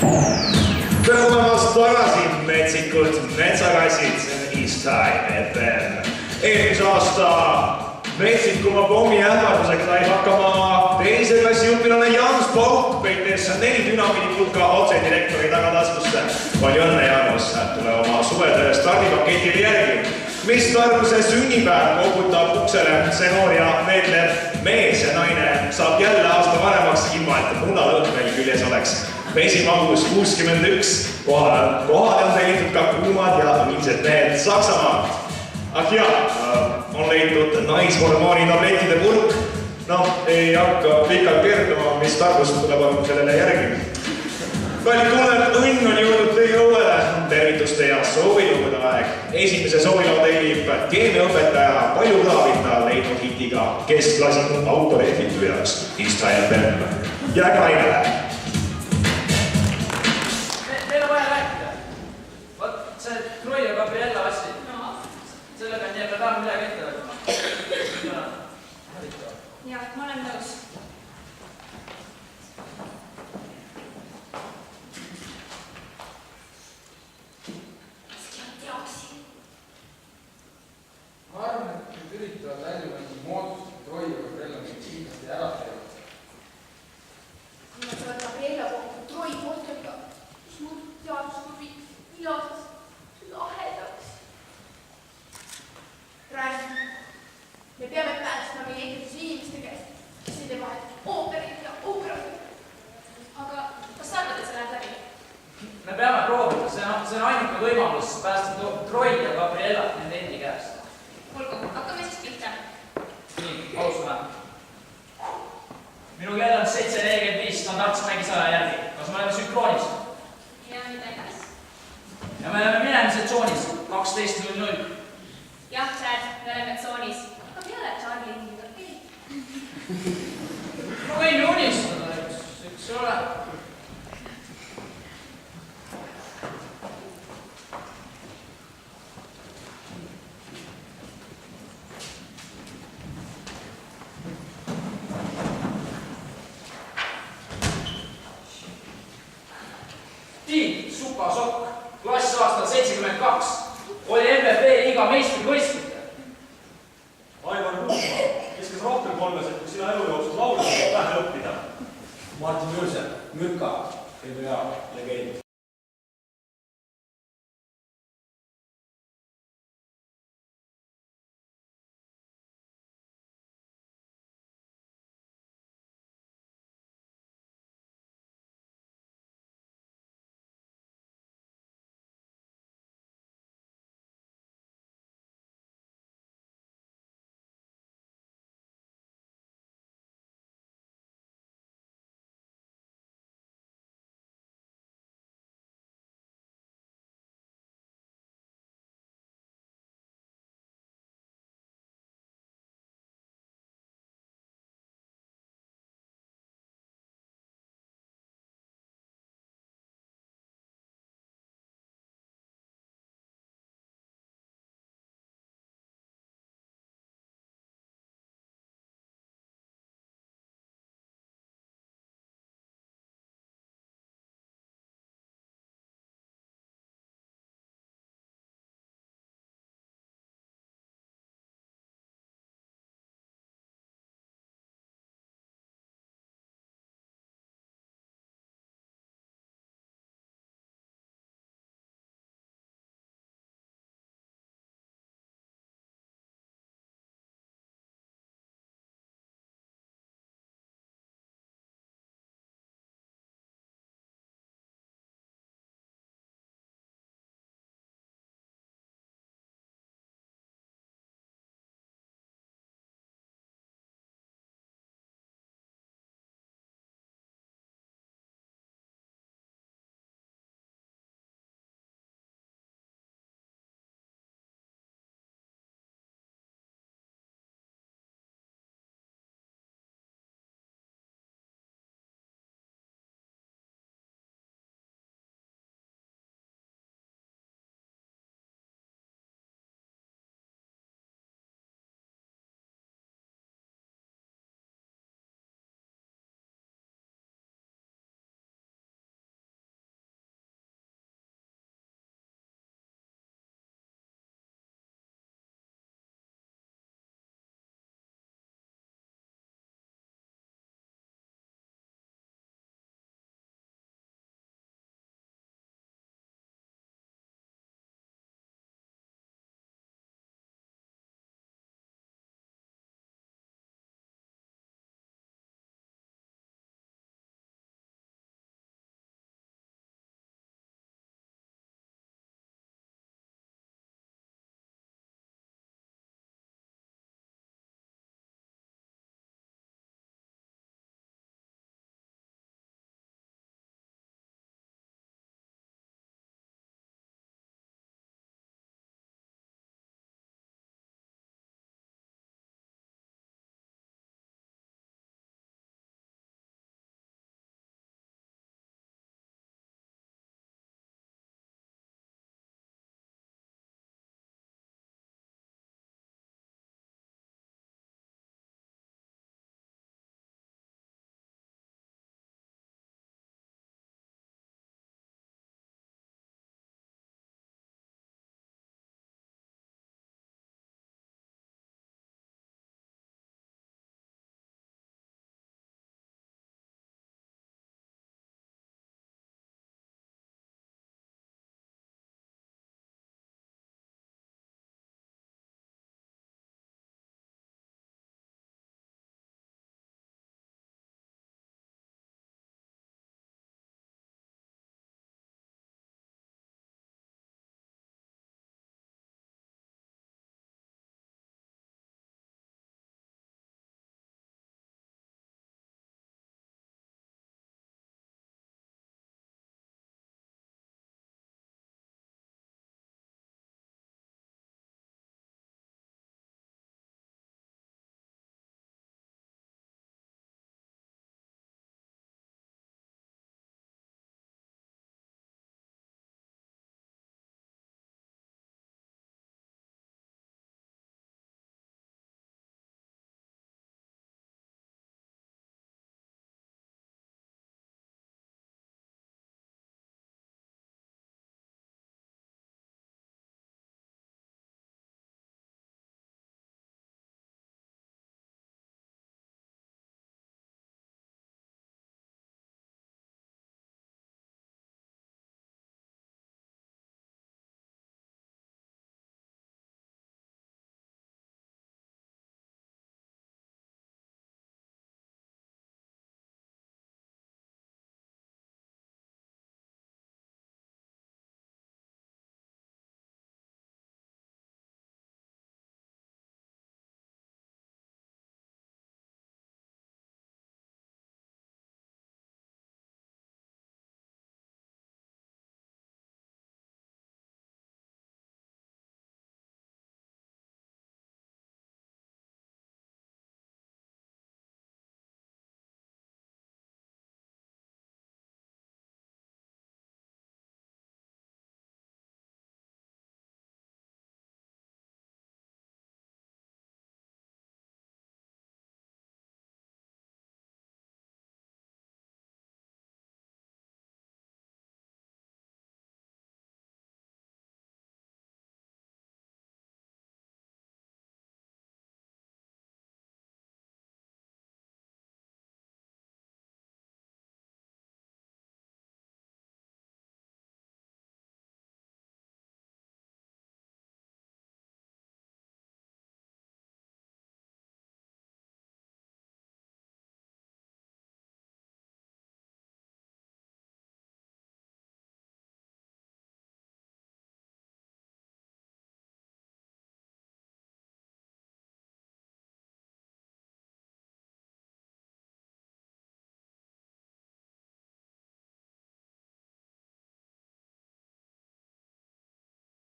tere tulemast tagasi, metsikud metsakassid, see on Eastside FM. Eelmise aasta metsikuma pommi ähvarduseks sai hakkama teise klassi õpilane Jaanus Pauk, peites 4 dünamiidipulka otse direktori tagataskusse. Palju õnne, Jaanus, tule oma suvetöö stardipaketile järgi. Mis Tarvuse sünnipäev koputab uksele, see noor ja meetlev mees ja naine saab jälle aasta vanemaks, ilma et munalõhn veel küljes oleks. Vesimagus 61, kohale on tellitud ka kuumad ja õilsed mehed Saksamaalt. Ah jaa, on leitud naishormooni tablettide purk. No, ei hakka pikalt kertama, mis Tarvus tuleb sellele järgi. Kallid kuulajad, õnn on jõudnud teie õuele. Tervituste ja soovilugude aeg. Esimese sooviloo tellib keemiaõpetaja Palju Kraavita leidnud hitiga keskklassi autorehvitujaks Eastside FM. Jääge lainele! Meil on vaja rääkida. Vot see Troy ja Gabriella assi. Sellega on jääb tahan midagi ette võtma. Jah, ma olen nõus. Ma arvan, et nüüd üritavad välja mingi moodust, et Troy ja Gabriella mind kindlasti ära teevad. Kui ma seda Gabriella kohta Troy kohtuga, siis mul teaduskubi vilasas lahedaks. Räägi, me peame päästma meie ehitus inimeste käest, kes ei tee vahet ooperit ja ooperat. Aga kas sa arvad, et see läheb läbi? Me peame proovida, see on ainuke võimalus päästa Troy ja Gabriella nende endi käest. Olgu, hakkame siis pihta. Nii, alustame. Minu kell on 7.45 standardse mängisaja järgi. Kas me oleme sünkroonis? Ja mida iganes. Ja me oleme minemise tsoonis 12.00. Jah, Chad, me oleme tsoonis. Aga peale Charlie hingiga ei. Ma võin ju unistada, eks ole. Tiit Supasokk, klass aastal 72, oli MVP liiga meistrivõistluste. Aivar Ruusmaa, kes rohkem kolmesed, kui sina elu jooksul laulda, vähe õppida. Martin Jürse, Mürka, NBA legend.